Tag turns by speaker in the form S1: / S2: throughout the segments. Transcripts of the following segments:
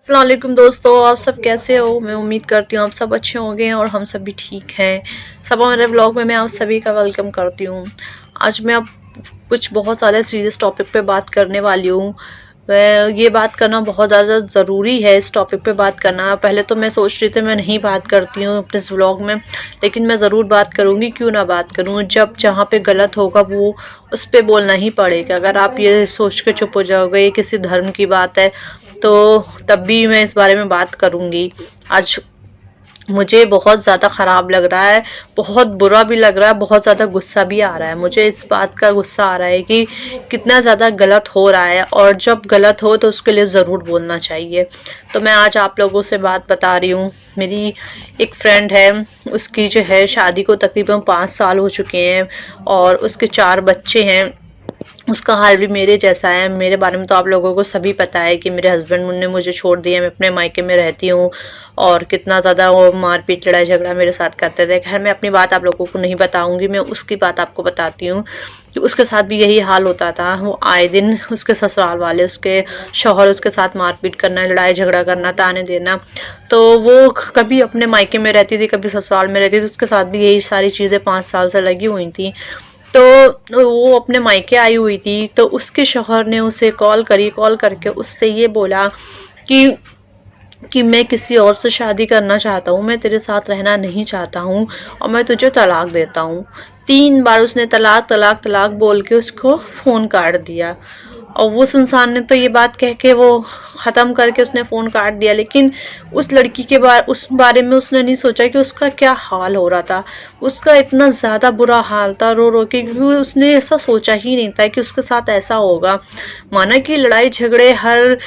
S1: अस्सलाम वालेकुम दोस्तों, आप सब कैसे हो। मैं उम्मीद करती हूँ आप सब अच्छे होंगे और हम सब भी ठीक हैं। सब मेरे व्लॉग में मैं आप सभी का वेलकम करती हूँ। आज मैं अब कुछ बहुत ज़्यादा सीरियस टॉपिक पे बात करने वाली हूँ। ये बात करना बहुत ज़्यादा ज़रूरी है। इस टॉपिक पे बात करना, पहले तो मैं सोच रही थी मैं नहीं बात करती हूँ अपने इस व्लॉग में, लेकिन मैं ज़रूर बात करूँगी। क्यों ना बात करूँ, जब जहाँ पे गलत होगा वो उस पे बोलना ही पड़ेगा। अगर आप ये सोच के चुप हो जाओगे ये किसी धर्म की बात है तो तब भी मैं इस बारे में बात करूंगी। आज मुझे बहुत ज़्यादा ख़राब लग रहा है, बहुत बुरा भी लग रहा है, बहुत ज़्यादा गुस्सा भी आ रहा है। मुझे इस बात का गुस्सा आ रहा है कि कितना ज़्यादा गलत हो रहा है, और जब गलत हो तो उसके लिए ज़रूर बोलना चाहिए। तो मैं आज आप लोगों से बात बता रही हूँ। मेरी एक फ्रेंड है, उसकी जो है शादी को तकरीबन 5 साल हो चुके हैं और उसके 4 बच्चे हैं। उसका हाल भी मेरे जैसा है। मेरे बारे में तो आप लोगों को सभी पता है कि मेरे हस्बैंड ने मुझे छोड़ दिया, मैं अपने मायके में रहती हूँ और कितना ज़्यादा वो मारपीट लड़ाई झगड़ा मेरे साथ करते थे। खैर मैं अपनी बात आप लोगों को नहीं बताऊंगी, मैं उसकी बात आपको बताती हूँ कि उसके साथ भी यही हाल होता था। वो आए दिन उसके ससुराल वाले, उसके शौहर उसके साथ मारपीट करना, लड़ाई झगड़ा करना, ताने देना। तो वो कभी अपने मायके में रहती थी, कभी ससुराल में रहती थी। उसके साथ भी यही सारी चीज़ें 5 साल से लगी हुई थी। तो वो अपने मायके आई हुई थी, तो उसके शौहर ने उसे कॉल करी, कॉल करके उससे ये बोला कि मैं किसी और से शादी करना चाहता हूँ, मैं तेरे साथ रहना नहीं चाहता हूँ और मैं तुझे तलाक देता हूँ। 3 बार उसने तलाक तलाक तलाक बोल के उसको फ़ोन काट दिया। और वो इंसान ने तो ये बात कह के वो ख़त्म करके उसने फ़ोन काट दिया, लेकिन उस लड़की के उस बारे में उसने नहीं सोचा कि उसका क्या हाल हो रहा था। उसका इतना ज़्यादा बुरा हाल था रो रो के, क्योंकि उसने ऐसा सोचा ही नहीं था कि उसके साथ ऐसा होगा। माना कि लड़ाई झगड़े हर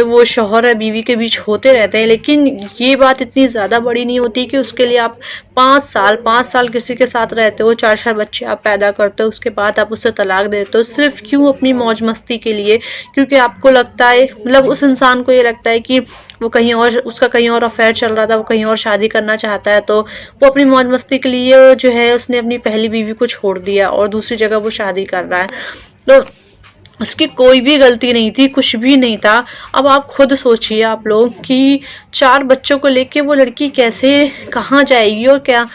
S1: वो शौहर और बीवी के बीच होते रहते हैं, लेकिन ये बात इतनी ज़्यादा बड़ी नहीं होती कि उसके लिए आप 5 साल किसी के साथ रहते हो, 4 बच्चे आप पैदा करते हो, उसके बाद आप उससे तलाक देते हो सिर्फ क्यों? अपनी मौज मस्ती के लिए। क्योंकि आपको लगता है, मतलब उस इंसान को ये लगता है कि वो कहीं और, उसका कहीं और अफेयर चल रहा था, वो कहीं और शादी करना चाहता है, तो वो अपनी मौज मस्ती के लिए जो है उसने अपनी पहली बीवी को छोड़ दिया और दूसरी जगह वो शादी कर रहा है। तो उसकी कोई भी गलती नहीं थी, कुछ भी नहीं था। अब आप खुद सोचिए आप लोग कि 4 बच्चों को लेके वो लड़की कैसे, कहाँ जाएगी और क्या,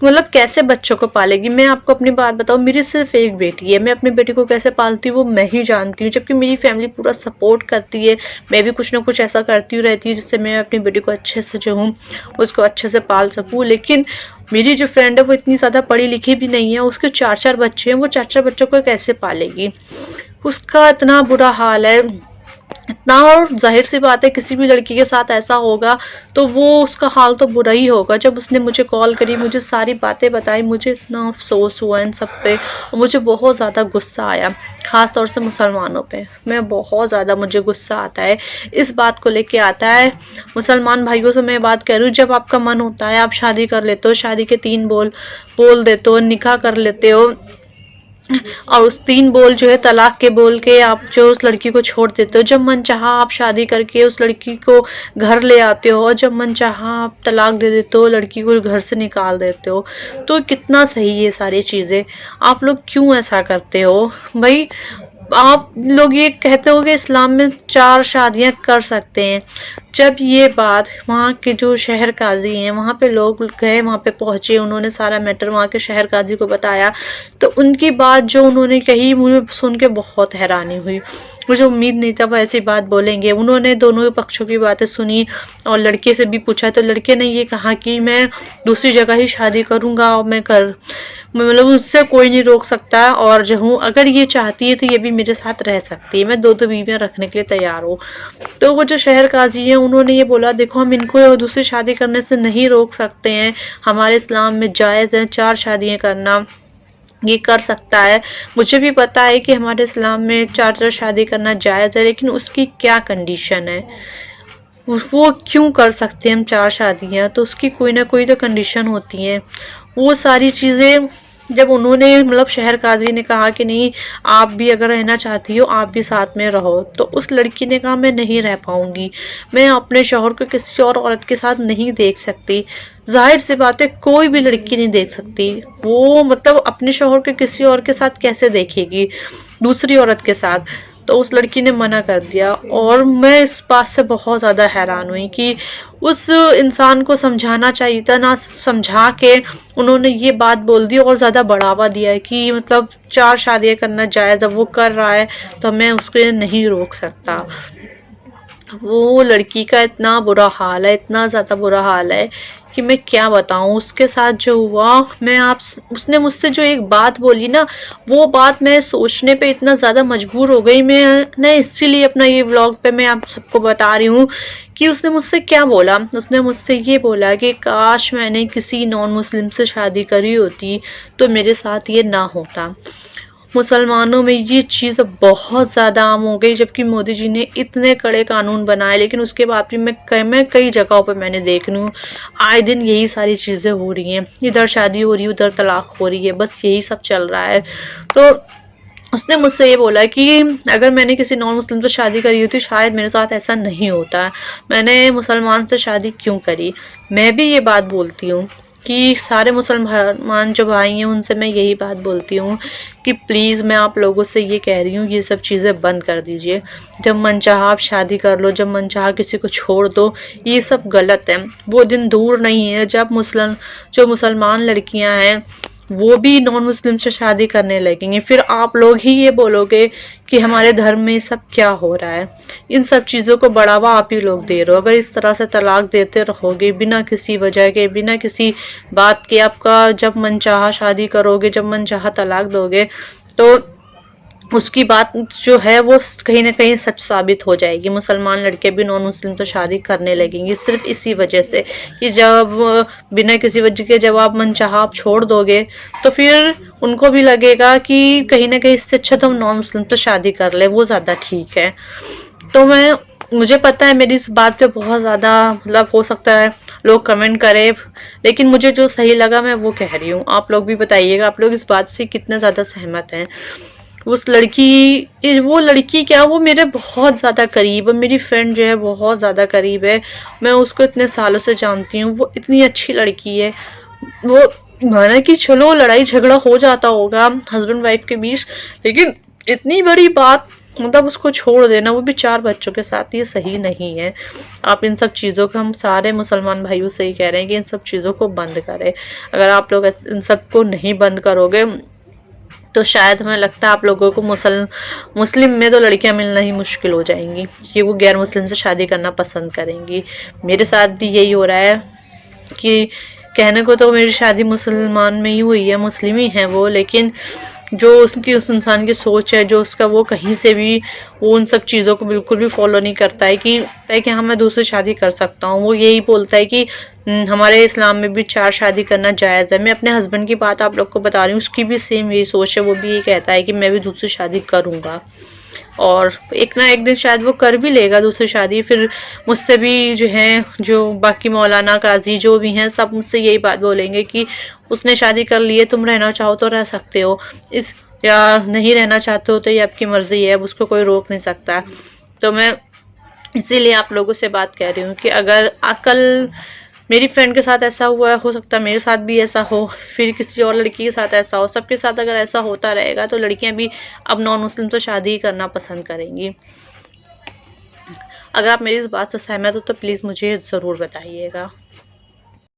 S1: मतलब कैसे बच्चों को पालेगी। मैं आपको अपनी बात बताऊं, मेरी सिर्फ एक बेटी है, मैं अपनी बेटी को कैसे पालती हूँ वो मैं ही जानती हूँ, जबकि मेरी फैमिली पूरा सपोर्ट करती है। मैं भी कुछ ना कुछ ऐसा करती रहती हूँ जिससे मैं अपनी बेटी को अच्छे से जो हूँ उसको अच्छे से पाल सकूँ। लेकिन मेरी जो फ्रेंड है वो इतनी ज़्यादा पढ़ी लिखी भी नहीं है, उसके 4 बच्चे हैं, वो 4 बच्चों को कैसे पालेगी। उसका इतना बुरा हाल है, इतना, और जाहिर सी बात है किसी भी लड़की के साथ ऐसा होगा तो वो उसका हाल तो बुरा ही होगा। जब उसने मुझे कॉल करी, मुझे सारी बातें बताई, मुझे इतना अफसोस हुआ इन सब पे और मुझे बहुत ज़्यादा गुस्सा आया, ख़ास तौर से मुसलमानों पे। मैं बहुत ज़्यादा, मुझे गुस्सा आता है इस बात को लेके आता है। मुसलमान भाइयों से मैं बात कर रही हूँ, जब आपका मन होता है आप शादी कर लेते हो, शादी के 3 बोल बोल देते हो, निकाह कर लेते हो, और उस 3 बोल जो है तलाक के बोल के आप जो उस लड़की को छोड़ देते हो। जब मन चाहा आप शादी करके उस लड़की को घर ले आते हो और जब मन चाहा आप तलाक दे देते हो, लड़की को घर से निकाल देते हो। तो कितना सही है सारी चीज़ें, आप लोग क्यों ऐसा करते हो भाई? आप लोग ये कहते हो कि इस्लाम में 4 शादियां कर सकते हैं। जब ये बात वहाँ के जो शहर काजी हैं, वहाँ पे लोग गए, वहाँ पे पहुँचे, उन्होंने सारा मैटर वहाँ के शहर काजी को बताया, तो उनकी बात जो उन्होंने कही मुझे सुन के बहुत हैरानी हुई। मुझे उम्मीद नहीं था वो ऐसी बात बोलेंगे। उन्होंने दोनों पक्षों की बातें सुनी और लड़के से भी पूछा, तो लड़के ने ये कहा कि मैं दूसरी जगह ही शादी करूँगा और मतलब उससे कोई नहीं रोक सकता, और जो हूँ अगर ये चाहती है तो ये भी मेरे साथ रह सकती है, मैं 2 बीवियाँ रखने के लिए तैयार हूँ। तो वो जो शहर काजी है उन्होंने ये बोला, देखो हम इनको दूसरी शादी करने से नहीं रोक सकते हैं, हमारे इस्लाम में जायज़ है 4 शादियाँ करना, ये कर सकता है। मुझे भी पता है कि हमारे इस्लाम में 4 शादी करना जायज़ है, लेकिन उसकी क्या कंडीशन है, वो क्यों कर सकते हैं हम 4 शादियाँ, तो उसकी कोई ना कोई तो कंडीशन होती है। वो सारी चीज़ें जब उन्होंने, मतलब शहर काजी ने कहा कि नहीं आप भी अगर रहना चाहती हो आप भी साथ में रहो, तो उस लड़की ने कहा मैं नहीं रह पाऊंगी, मैं अपने शौहर को किसी और औरत के साथ नहीं देख सकती। जाहिर सी बात है कोई भी लड़की नहीं देख सकती, वो मतलब अपने शौहर को किसी और के साथ कैसे देखेगी, दूसरी औरत के साथ। तो उस लड़की ने मना कर दिया। और मैं इस बात से बहुत ज़्यादा हैरान हुई कि उस इंसान को समझाना चाहिए था, ना समझा के उन्होंने ये बात बोल दी और ज़्यादा बढ़ावा दिया है कि मतलब 4 शादियाँ करना जायज़, जब वो कर रहा है तो मैं उसके नहीं रोक सकता। वो लड़की का इतना बुरा हाल है, इतना ज़्यादा बुरा हाल है कि मैं क्या बताऊँ उसके साथ जो हुआ। मैं आप उसने मुझसे जो एक बात बोली ना, वो बात मैं सोचने पे इतना ज़्यादा मजबूर हो गई। मैं इसीलिए अपना ये व्लॉग पे मैं आप सबको बता रही हूँ कि उसने मुझसे क्या बोला। उसने मुझसे ये बोला कि काश मैंने किसी नॉन मुस्लिम से शादी करी होती तो मेरे साथ ये ना होता। मुसलमानों में ये चीज़ बहुत ज़्यादा आम हो गई, जबकि मोदी जी ने इतने कड़े कानून बनाए, लेकिन उसके बाद भी मैं कई जगहों पर मैंने देख रही हूँ आए दिन यही सारी चीज़ें हो रही हैं। इधर शादी हो रही है, उधर तलाक हो रही है, बस यही सब चल रहा है। तो उसने मुझसे ये बोला कि अगर मैंने किसी नॉन मुस्लिम से शादी करी होती शायद मेरे साथ ऐसा नहीं होता। मैंने मुसलमान से शादी क्यों करी। मैं भी ये बात बोलती हूँ कि सारे मुसलमान जो भाई हैं उनसे मैं यही बात बोलती हूँ कि प्लीज़ मैं आप लोगों से ये कह रही हूँ ये सब चीज़ें बंद कर दीजिए। जब मनचाहा आप शादी कर लो, जब मनचाहा किसी को छोड़ दो, ये सब गलत है। वो दिन दूर नहीं है जब मुसलमान लड़कियां हैं वो भी नॉन मुस्लिम से शादी करने लगेंगे। फिर आप लोग ही ये बोलोगे कि हमारे धर्म में सब क्या हो रहा है। इन सब चीज़ों को बढ़ावा आप ही लोग दे रहे हो। अगर इस तरह से तलाक देते रहोगे बिना किसी वजह के, बिना किसी बात के, आपका जब मनचाहा शादी करोगे, जब मनचाहा तलाक दोगे, तो उसकी बात जो है वो कहीं ना कहीं सच साबित हो जाएगी। मुसलमान लड़के भी नॉन मुस्लिम तो शादी करने लगेंगी सिर्फ इसी वजह से कि जब बिना किसी वजह के जब आप मनचाहा आप छोड़ दोगे तो फिर उनको भी लगेगा कि कहीं ना कहीं इससे अच्छा तो हम नॉन मुस्लिम तो शादी कर ले, वो ज़्यादा ठीक है। तो मुझे पता है मेरी इस बात पे बहुत ज़्यादा मतलब हो सकता है लोग कमेंट करें, लेकिन मुझे जो सही लगा मैं वो कह रही हूँ। आप लोग भी बताइएगा आप लोग इस बात से कितने ज़्यादा सहमत हैं। वो लड़की क्या, वो मेरे बहुत ज़्यादा करीब है, मेरी फ्रेंड जो है बहुत ज़्यादा करीब है। मैं उसको इतने सालों से जानती हूँ, वो इतनी अच्छी लड़की है। वो माना कि चलो लड़ाई झगड़ा हो जाता होगा हस्बैंड वाइफ के बीच, लेकिन इतनी बड़ी बात मतलब उसको छोड़ देना, वो भी 4 बच्चों के साथ, ये सही नहीं है। आप इन सब चीज़ों को, हम सारे मुसलमान भाइयों से ही कह रहे हैं कि इन सब चीज़ों को बंद करें। अगर आप लोग इन सब को नहीं बंद करोगे तो शायद हमें लगता है आप लोगों को मुस्लिम में तो लड़कियां मिलना ही मुश्किल हो जाएंगी कि वो गैर मुस्लिम से शादी करना पसंद करेंगी। मेरे साथ भी यही हो रहा है कि कहने को तो मेरी शादी मुसलमान में ही हुई है, मुस्लिम ही है वो, लेकिन जो उसकी उस इंसान की सोच है, जो उसका, वो कहीं से भी वो उन सब चीज़ों को बिल्कुल भी फॉलो नहीं करता है कि हाँ मैं दूसरी शादी कर सकता हूँ। वो यही बोलता है कि हमारे इस्लाम में भी 4 शादी करना जायज़ है। मैं अपने हस्बैंड की बात आप लोग को बता रही हूँ, उसकी भी सेम यही सोच है। वो भी ये कहता है कि मैं भी दूसरी शादी करूँगा और एक ना एक दिन शायद वो कर भी लेगा दूसरी शादी। फिर मुझसे भी जो है, जो बाकी मौलाना काजी जो भी हैं, सब मुझसे यही बात बोलेंगे कि उसने शादी कर ली है, तुम रहना चाहो तो रह सकते हो, या नहीं रहना चाहते हो तो ये आपकी मर्जी है, अब उसको कोई रोक नहीं सकता। तो मैं इसीलिए आप लोगों से बात कह रही हूँ कि अगर कल मेरी फ्रेंड के साथ ऐसा हुआ है, हो सकता है मेरे साथ भी ऐसा हो, फिर किसी और लड़की के साथ ऐसा हो, सबके साथ अगर ऐसा होता रहेगा तो लड़कियां भी अब नॉन मुस्लिम तो शादी ही करना पसंद करेंगी। अगर आप मेरी इस बात से सहमत हो तो प्लीज़ मुझे ज़रूर बताइएगा।